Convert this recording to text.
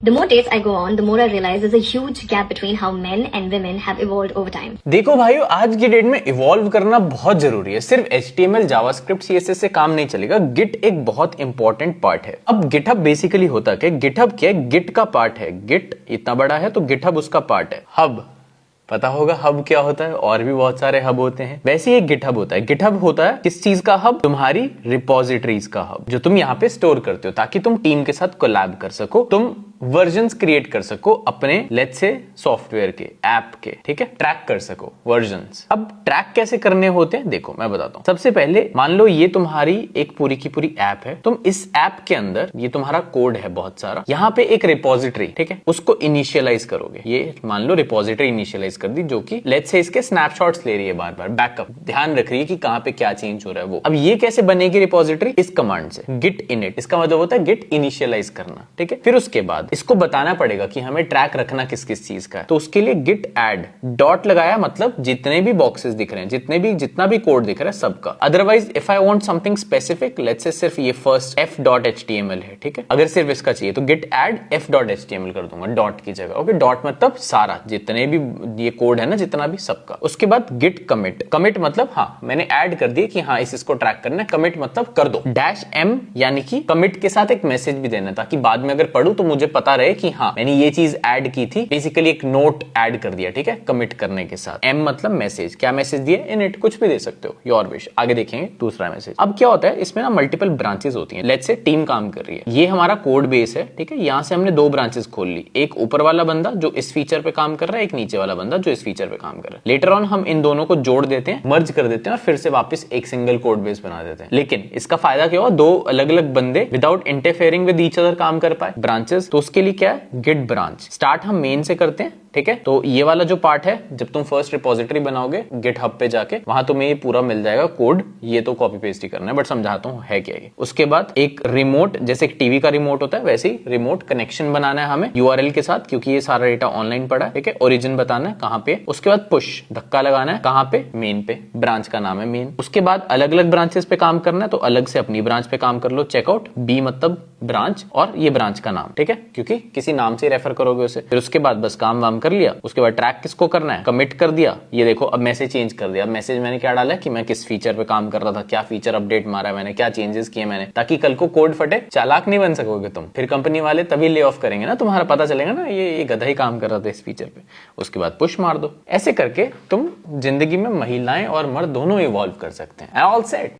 The more dates I go on, the more I realize there's a huge gap between how men and women have evolved over time. देखो भाइयों, आज की date में evolve करना बहुत जरूरी है। सिर्फ HTML, जावास्क्रिप्ट, CSS से काम नहीं चलेगा। गिट एक बहुत इंपॉर्टेंट पार्ट है। अब गिटहब बेसिकली होता क्या? गिटहब क्या है? गिट का पार्ट है। गिट इतना बड़ा है तो गिटहब उसका पार्ट है। हब पता होगा हब क्या होता है, और भी बहुत सारे हब होते हैं। वैसे एक गिटहब होता है। गिटहब होता है किस चीज का हब? तुम्हारी रिपोजिटरीज का हब, जो तुम यहाँ पे स्टोर करते हो ताकि तुम टीम के साथ कोलैब कर सको, तुम वर्जन्स क्रिएट कर सको अपने लेट्स से सॉफ्टवेयर के, ऐप के, ठीक है, ट्रैक कर सको वर्जन्स। अब ट्रैक कैसे करने होते हैं देखो मैं बताता हूँ। सबसे पहले मान लो ये तुम्हारी एक पूरी की पूरी ऐप है। तुम इस ऐप के अंदर, ये तुम्हारा कोड है बहुत सारा, यहाँ पे एक रिपोजिटरी, ठीक है, उसको इनिशियलाइज करोगे। ये मान लो रिपोजिटरी इनिशियलाइज कर दी, जो कि लेट्स से इसके स्नैपशॉट्स ले रही है, बार बार बैकअप, ध्यान रख रही है कि कहां पे क्या चेंज हो रहा है वो। अब ये कैसे बनेगी रिपोजिटरी? इस कमांड से, गिट इनिट। इसका मतलब होता है गिट इनिशियलाइज करना, ठीक है। फिर उसके बाद इसको बताना पड़ेगा कि हमें ट्रैक रखना किस किस चीज का है, तो उसके लिए गिट ऐड डॉट लगाया, मतलब जितने भी बॉक्सेस दिख रहे हैं, जितना भी कोड दिख रहा है सबका। Otherwise if I want something specific, let's say सिर्फ ये फर्स्ट f.html है, ठीक है, अगर सिर्फ इसका चाहिए तो गिट ऐड f.html कर दूंगा डॉट की जगह। ओके, डॉट मतलब सारा, जितने भी ये कोड है ना, जितना भी सबका। उसके बाद गिट कमिट। कमिट मतलब हाँ मैंने ऐड कर दिया कि हाँ इसको ट्रैक करना है। कमिट मतलब कर दो। डैश m यानी कि कमिट के साथ एक मैसेज भी देना, ताकि बाद में अगर पढ़ूं तो मुझे पता रहे कि हाँ मैंने ये चीज ऐड की थी। बेसिकली एक नोट ऐड कर दिया, ठीक है, कमिट करने के साथ। m मतलब मैसेज। क्या मैसेज दिया? इनिट, कुछ भी दे सकते हो, योर विश। आगे देखेंगे दूसरा मैसेज। अब क्या होता है इसमें ना, मल्टीपल ब्रांचेस होती हैं। लेट्स से टीम काम कर रही है, ये हमारा कोड बेस है, ठीक है। यहां से हमने दो ब्रांचेस खोल ली, एक ऊपर वाला बंदा जो इस फीचर पे काम कर रहा है, एक नीचे वाला बंदा जो इस फीचर पे काम कर रहा है। लेटर ऑन हम इन दोनों को जोड़ देते हैं, मर्ज कर देते हैं और फिर से वापस एक सिंगल कोड बेस बना देते हैं। लेकिन इसका फायदा क्या हुआ? दो अलग अलग बंदे without interfering with each other काम कर पाए, ब्रांचेस। तो उसके लिए क्या है? Git branch. स्टार्ट हम मेन से करते हैं, ठीक है। तो ये वाला जो पार्ट है, जब तुम फर्स्ट रिपोजिटरी बनाओगे गिटहब पे जाके, वहां तुम्हें ये पूरा मिल जाएगा कोड। ये तो कॉपी पेस्ट ही करना है, बट समझाता हूँ है क्या ये। उसके बाद एक रिमोट, जैसे एक टीवी का रिमोट होता है वैसे ही रिमोट कनेक्शन बनाना है हमें URL के साथ, क्योंकि ये सारा डेटा ऑनलाइन पड़ा है, ठीक है। ओरिजिन बताना है कहाँ पे। उसके बाद पुश, धक्का लगाना है कहाँ पे? मेन पे। ब्रांच का नाम है मेन। उसके बाद अलग अलग ब्रांचेस पे काम करना है, तो अलग से अपनी ब्रांच पे काम कर लो। चेकआउट, B मतलब ब्रांच और ये ब्रांच का नाम, ठीक है, क्योंकि किसी नाम से रेफर करोगे उसे। फिर उसके बाद बस काम वाम कर लिया। उसके बाद ट्रैक किसको करना है? कमिट कर दिया। ये देखो अब मैसेज चेंज कर दिया। मैसेज मैंने क्या डाला है कि मैं किस फीचर पे काम कर रहा था, क्या फीचर अपडेट मारा है मैंने, क्या चेंजेस किए मैंने, ताकि कल को कोड फटे। चालाक नहीं बन सकोगे तुम, फिर कंपनी वाले तभी ले ऑफ करेंगे ना, तुम्हारा पता चलेगा ना ये गधा ही काम कर रहा था इस फीचर पे। उसके बाद पुश मार दो। ऐसे करके तुम जिंदगी में महिलाएं और मर्द दोनों इवॉल्व कर सकते हैं। All set.